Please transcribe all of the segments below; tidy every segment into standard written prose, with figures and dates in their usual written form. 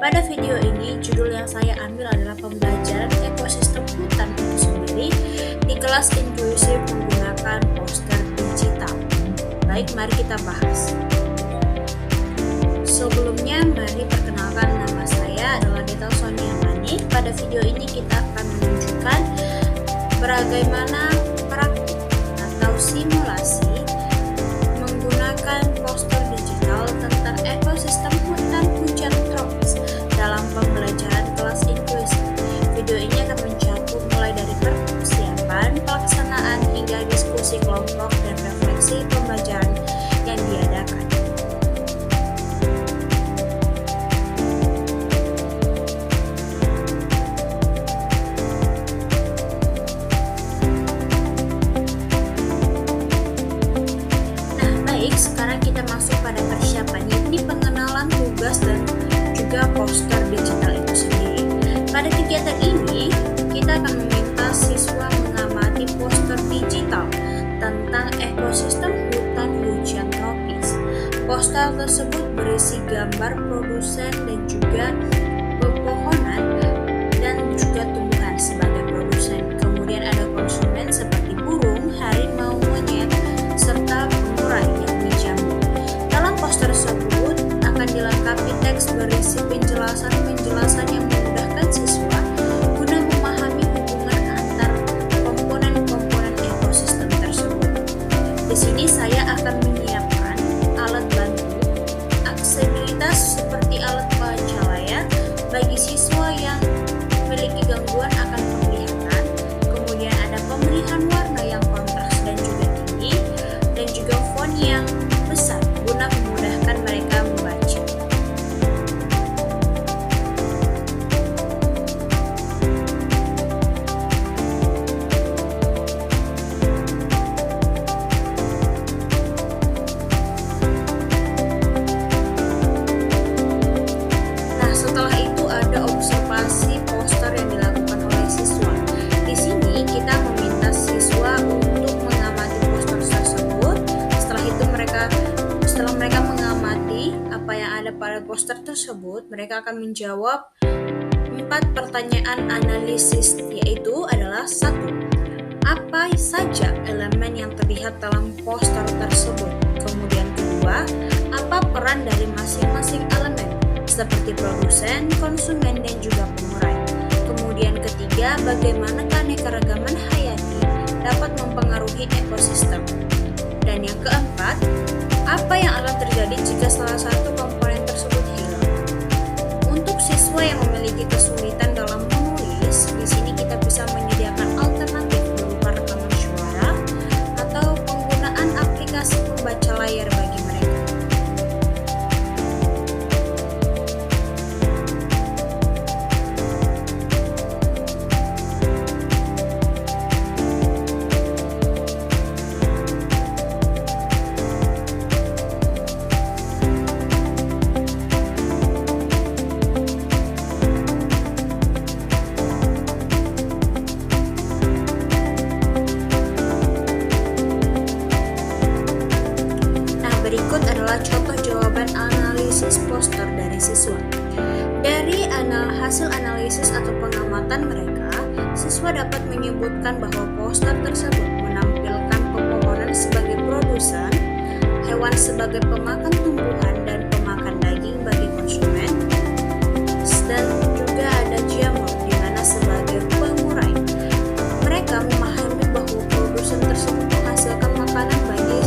Pada video ini, judul yang saya ambil adalah pembelajaran ekosistem hutan itu sendiri di kelas inklusif menggunakan poster digital. Baik, mari kita bahas. Sebelumnya, mari perkenalkan, nama saya adalah Deta Sonia Mani. Pada video ini kita akan menunjukkan bagaimana praktik atau simulasi menggunakan poster digital tentang ekosistem hutan hujan tropis dalam pembelajaran kelas inklusif. Video ini akan mencakup mulai dari persiapan, pelaksanaan, hingga diskusi kelompok dan refleksi pembelajaran yang diadakan. Sekarang kita masuk pada persiapan, yakni pengenalan tugas dan juga poster digital itu sendiri. Pada kegiatan ini, kita akan meminta siswa mengamati poster digital tentang ekosistem hutan hujan tropis. Poster tersebut berisi gambar produsen dan juga pepohonan dan juga tumbuhan sebagai produsen. Kemudian ada konsumen seperti burung, harimau, monyet, serta pengurai yakni jamur. Dalam poster tersebut akan dilengkapi teks berisi penjelasan yang memudahkan siswa guna memahami hubungan antar komponen-komponen ekosistem tersebut. Di sini saya akan menyiapkan alat bantu aksesibilitas seperti alat baca layar bagi siswa yang memiliki gangguan akan penglihatan. Kemudian ada pemilihan warna yang kontras dan juga tinggi, dan juga font yang besar guna memudahkan mereka membaca. Nah, setelah itu ada observasi poster yang dilakukan oleh siswa. Di sini kita meminta siswa untuk mengamati poster tersebut. Setelah mereka mengamati apa yang ada pada poster tersebut, mereka akan menjawab 4 pertanyaan analisis, yaitu adalah 1. Apa saja elemen yang terlihat dalam poster tersebut? Kemudian kedua, apa peran dari masing-masing elemen seperti produsen, konsumen, dan juga pengurai? Kemudian ketiga, bagaimana keanekaragaman hayati dapat mempengaruhi ekosistem? Dan yang keempat, apa yang akan terjadi jika salah satu komponen tersebut hilang? Untuk siswa yang memiliki kesulitan dalam menulis, di sini kita bisa menyediakan alternatif berupa rekaman suara atau penggunaan aplikasi pembaca layar bagi mereka. Berikut adalah contoh jawaban analisis poster dari siswa. Dari hasil analisis atau pengamatan mereka, siswa dapat menyebutkan bahwa poster tersebut menampilkan pepohonan sebagai produsen, hewan sebagai pemakan tumbuhan dan pemakan daging bagi konsumen, dan juga ada jamur di mana sebagai pengurai. Mereka memahami bahwa produsen tersebut menghasilkan makanan bagi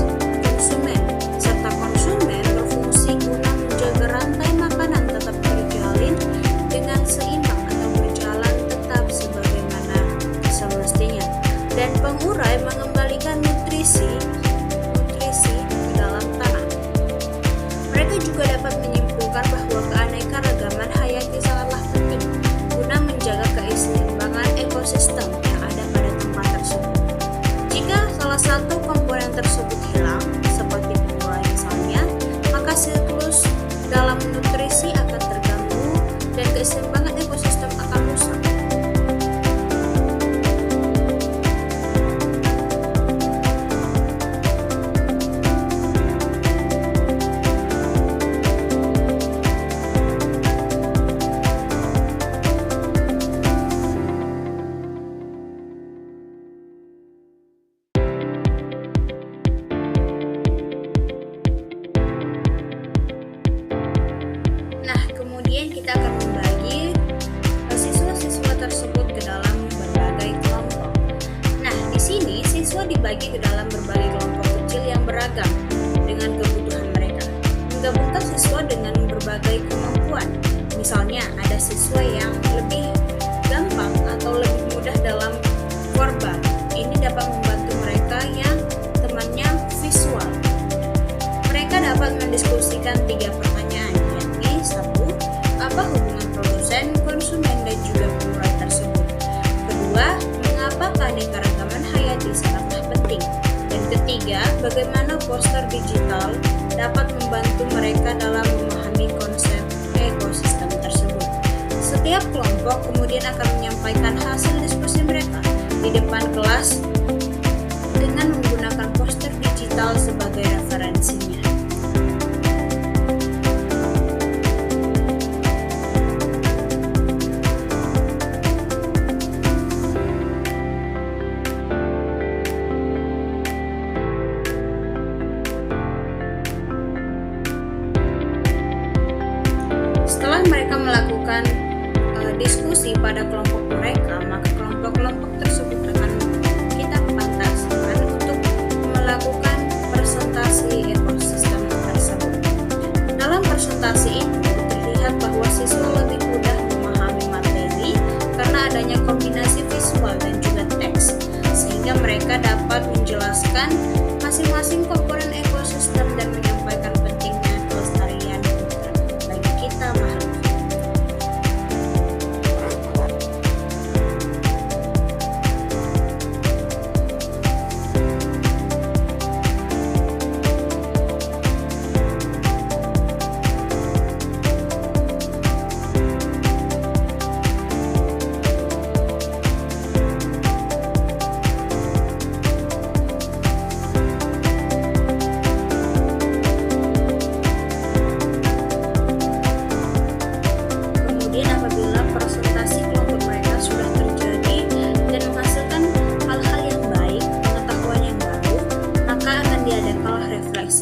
konsumen, serta konsumen berfungsi guna menjaga rantai makanan tetap terjalin dengan seimbang atau berjalan tetap sebagaimana semestinya, dan pengurai mengembalikan nutrisi ke dalam tanah. Mereka juga dapat menyimpulkan bahwa keanekaragaman hayati sangatlah penting guna menjaga keseimbangan ekosistem yang ada pada tempat tersebut. Jika salah satu komponen tersebut hilang, seperti pengurai misalnya, maka siklus dalam nutrisi akan terganggu dan keseimbangan ekosistem akan rusak. siswa dibagi ke dalam berbagai kelompok kecil yang beragam dengan kebutuhan mereka. Menggabungkan siswa dengan berbagai kemampuan. Misalnya, ada siswa yang lebih gampang atau lebih mudah dalam verbal. Ini dapat membantu mereka yang temannya visual. Mereka dapat mendiskusikan 3 pertanyaan, yakni 1. Apa hubungan produsen, konsumen, dan juga pemulai tersebut? Kedua, mengapa keanekaragaman hayati sangatlah penting? Dan ketiga, bagaimana poster digital dapat membantu mereka dalam memahami konsep ekosistem tersebut. Setiap kelompok kemudian akan menyampaikan hasil diskusi mereka di depan kelas dengan menggunakan poster digital sebagai referensinya. Setelah mereka melakukan diskusi pada kelompok mereka, maka kelompok-kelompok tersebut akan kita fantasikan untuk melakukan presentasi ekosistem tersebut. Dalam presentasi itu terlihat bahwa siswa lebih mudah memahami materi karena adanya kombinasi visual dan juga teks, sehingga mereka dapat menjelaskan masing-masing komponen ekosistem dan menyampaikan pentingnya kelestarian hutan bagi kita makhluk.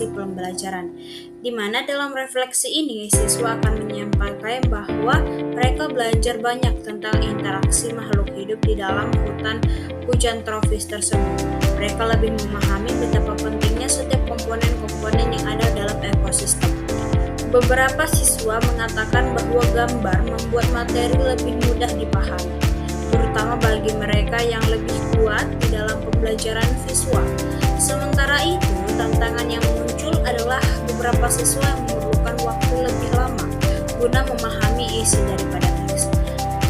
Pembelajaran, di mana dalam refleksi ini siswa akan menyampaikan bahwa mereka belajar banyak tentang interaksi makhluk hidup di dalam hutan hujan tropis tersebut. Mereka lebih memahami betapa pentingnya setiap komponen-komponen yang ada dalam ekosistem. Beberapa siswa mengatakan bahwa gambar membuat materi lebih mudah dipahami, terutama bagi mereka yang lebih kuat di dalam pembelajaran visual. Sementara itu, tantangan yang muncul adalah beberapa siswa yang memerlukan waktu lebih lama guna memahami isi daripada teks.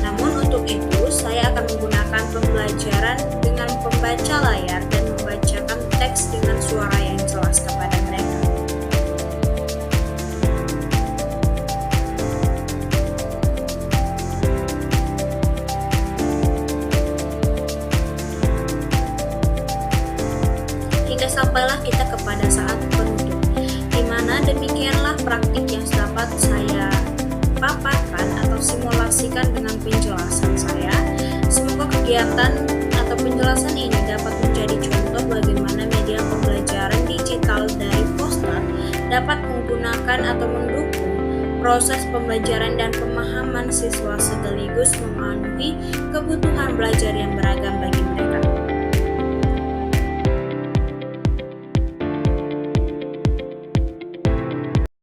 Namun untuk itu, saya akan menggunakan pembelajaran dengan membaca layar dan membacakan teks dengan suara yang jelas kepada mereka. Sampailah kita kepada saat penutup, di mana demikianlah praktik yang dapat saya paparkan atau simulasikan dengan penjelasan saya. Semoga kegiatan atau penjelasan ini dapat menjadi contoh bagaimana media pembelajaran digital dari poster dapat menggunakan atau mendukung proses pembelajaran dan pemahaman siswa sekaligus memenuhi kebutuhan belajar yang beragam bagi mereka.